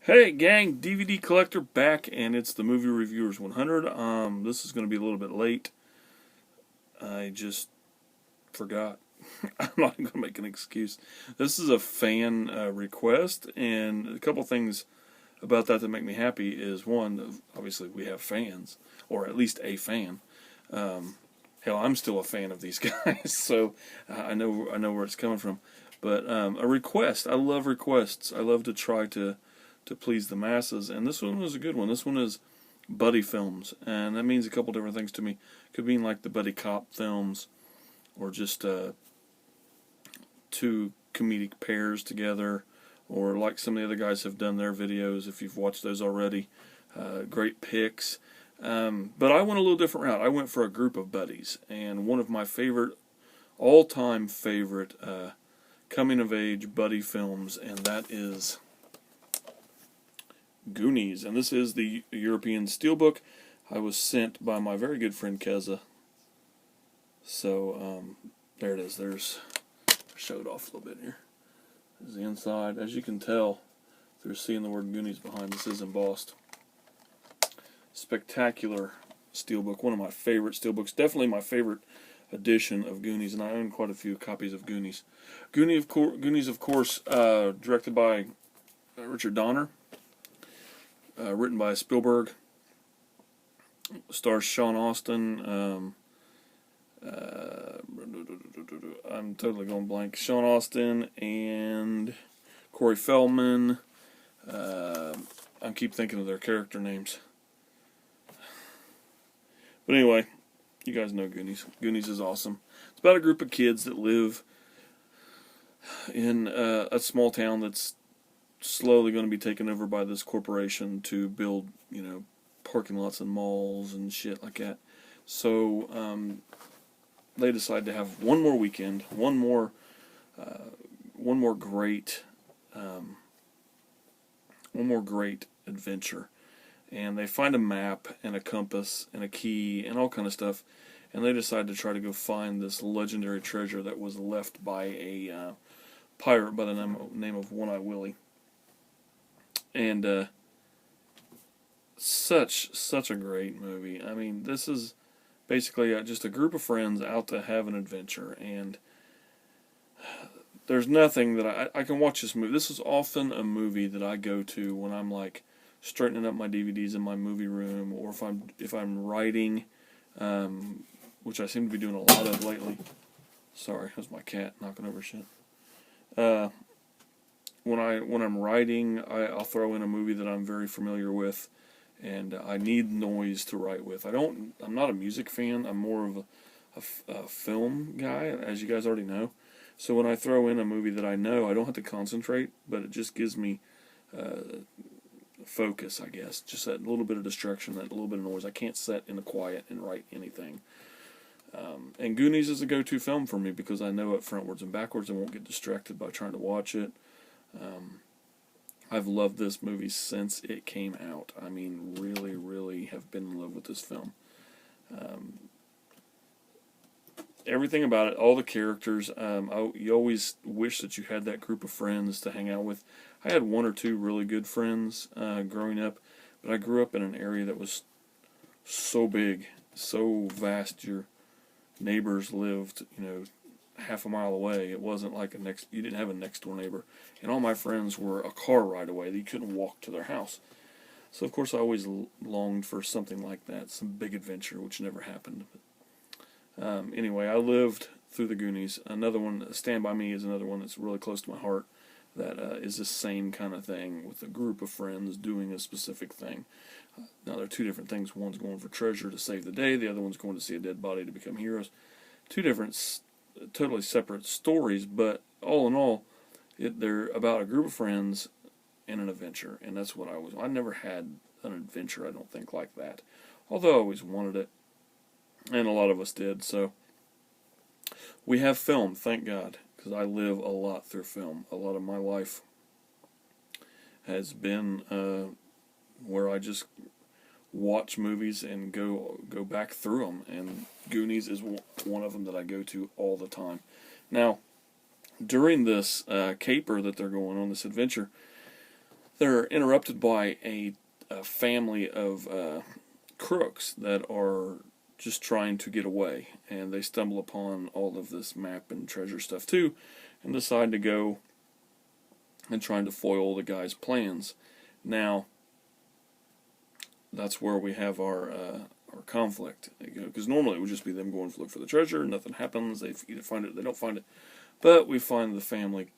Hey gang, DVD collector back, and it's the Movie Reviewers 100. This is going to be a little bit late. I just forgot. I'm not going to make an excuse. This is a fan request, and a couple things about that make me happy is one, obviously we have fans, or at least a fan. Hell, I'm still a fan of these guys, so I know where it's coming from. But a request. I love requests. I love to try to please the masses, and this one was a good one. This one is buddy films, and that means a couple different things to me. Could mean like the buddy cop films, or just two comedic pairs together, or like some of the other guys have done their videos, if you've watched those already. Great picks. But I went a little different route. I went for a group of buddies, and one of my favorite, all-time favorite coming-of-age buddy films, and that is Goonies, and this is the European Steelbook. I was sent by my very good friend Keza. So there it is. There's show it off a little bit here. There's the inside. As you can tell through seeing the word Goonies behind, this is embossed. Spectacular Steelbook. One of my favorite Steelbooks. Definitely my favorite edition of Goonies, and I own quite a few copies of Goonies. Goonies, of course, directed by Richard Donner. Written by Spielberg, stars Sean Astin. I'm totally going blank. Sean Astin and Corey Feldman. I keep thinking of their character names. But anyway, you guys know Goonies. Goonies is awesome. It's about a group of kids that live in a small town that's slowly going to be taken over by this corporation to build, parking lots and malls and shit like that. So they decide to have one more weekend, one more great adventure, and they find a map and a compass and a key and all kind of stuff, and they decide to try to go find this legendary treasure that was left by a pirate by the name of One-Eye Willie. And such a great movie. I mean, this is basically just a group of friends out to have an adventure, and there's nothing that I can watch this movie. This is often a movie that I go to when I'm like straightening up my DVDs in my movie room, or if I'm writing, which I seem to be doing a lot of lately. Sorry, that was my cat knocking over shit. When I'm writing, I'll throw in a movie that I'm very familiar with, and I need noise to write with. I'm not a music fan. I'm more of a film guy, as you guys already know. So when I throw in a movie that I know, I don't have to concentrate, but it just gives me focus, I guess. Just that little bit of distraction, that little bit of noise. I can't sit in the quiet and write anything. And Goonies is a go-to film for me because I know it frontwards and backwards and won't get distracted by trying to watch it. I've loved this movie since it came out. I mean, really, really have been in love with this film. Everything about it, all the characters, you always wish that you had that group of friends to hang out with. I had one or two really good friends growing up, but I grew up in an area that was so big, so vast. Your neighbors lived, half a mile away. It wasn't like you didn't have a next door neighbor, and all my friends were a car ride away. You couldn't walk to their house. So of course I always longed for something like that, some big adventure, which never happened. But anyway, I lived through the Goonies. Another one, Stand By Me, is another one that's really close to my heart. That is the same kind of thing with a group of friends doing a specific thing. Now there are two different things. One's going for treasure to save the day. The other one's going to see a dead body to become heroes. Two different, totally separate stories, but all in all, they're about a group of friends and an adventure, and that's what I never had an adventure, I don't think, like that, although I always wanted it, and a lot of us did. So we have film, thank God, because I live a lot through film. A lot of my life has been where I just watch movies and go back through them, and Goonies is one of them that I go to all the time. Now, during this caper that they're going on, this adventure, they're interrupted by a family of crooks that are just trying to get away, and they stumble upon all of this map and treasure stuff too, and decide to go and trying to foil the guy's plans. Now, that's where we have our conflict, because normally it would just be them going to look for the treasure, nothing happens, they either find it or they don't find it, but we find the family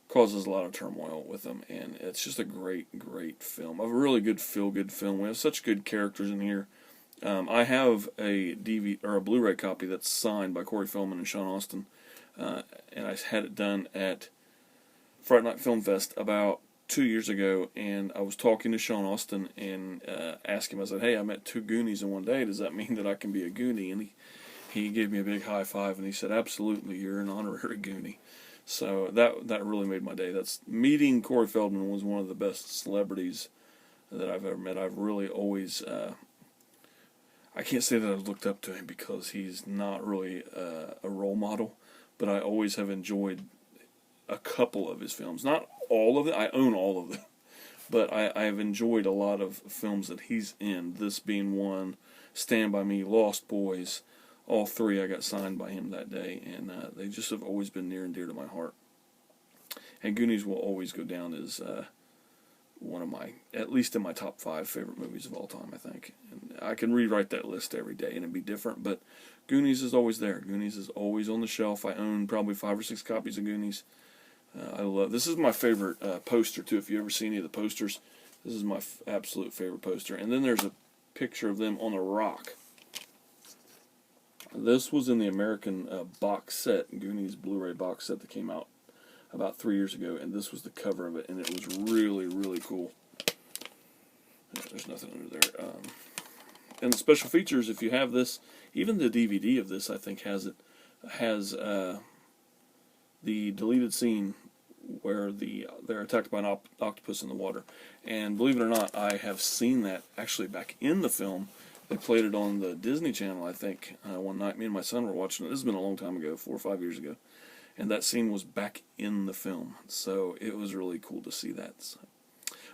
causes a lot of turmoil with them, and it's just a great film, a really good feel-good film. We have such good characters in here. I have a DVD or a Blu-ray copy that's signed by Corey Feldman and Sean Astin, and I had it done at Friday Night Film Fest about 2 years ago, and I was talking to Sean Astin and asked him, I said, hey, I met 2 Goonies in one day, does that mean that I can be a Goonie? And he gave me a big high five, and he said, absolutely, you're an honorary Goonie. So that really made my day. That's meeting Corey Feldman was one of the best celebrities that I've ever met. I've really always, I can't say that I've looked up to him because he's not really a role model, but I always have enjoyed a couple of his films. Not all of them. I own all of them. But I have enjoyed a lot of films that he's in, this being one, Stand By Me, Lost Boys. All 3 I got signed by him that day, and they just have always been near and dear to my heart. And Goonies will always go down as one of my, at least in my top 5 favorite movies of all time, I think. And I can rewrite that list every day and it'd be different, but Goonies is always there. Goonies is always on the shelf. I own probably 5 or 6 copies of Goonies. I love, this is my favorite poster too. If you ever see any of the posters, this is my absolute favorite poster. And then there's a picture of them on a rock. This was in the American box set, Goonies Blu-ray box set that came out about 3 years ago, and this was the cover of it, and it was really cool. Yeah, there's nothing under there. And the special features, if you have this, even the DVD of this, I think has the deleted scene where they're attacked by an octopus in the water. And believe it or not, I have seen that actually back in the film. They played it on the Disney Channel, I think, one night. Me and my son were watching it. This has been a long time ago, 4 or 5 years ago. And that scene was back in the film. So it was really cool to see that. So.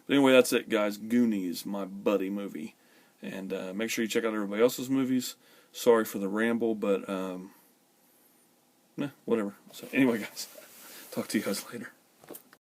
But anyway, that's it, guys. Goonies, my buddy movie. And make sure you check out everybody else's movies. Sorry for the ramble, but whatever. So anyway, guys, talk to you guys later.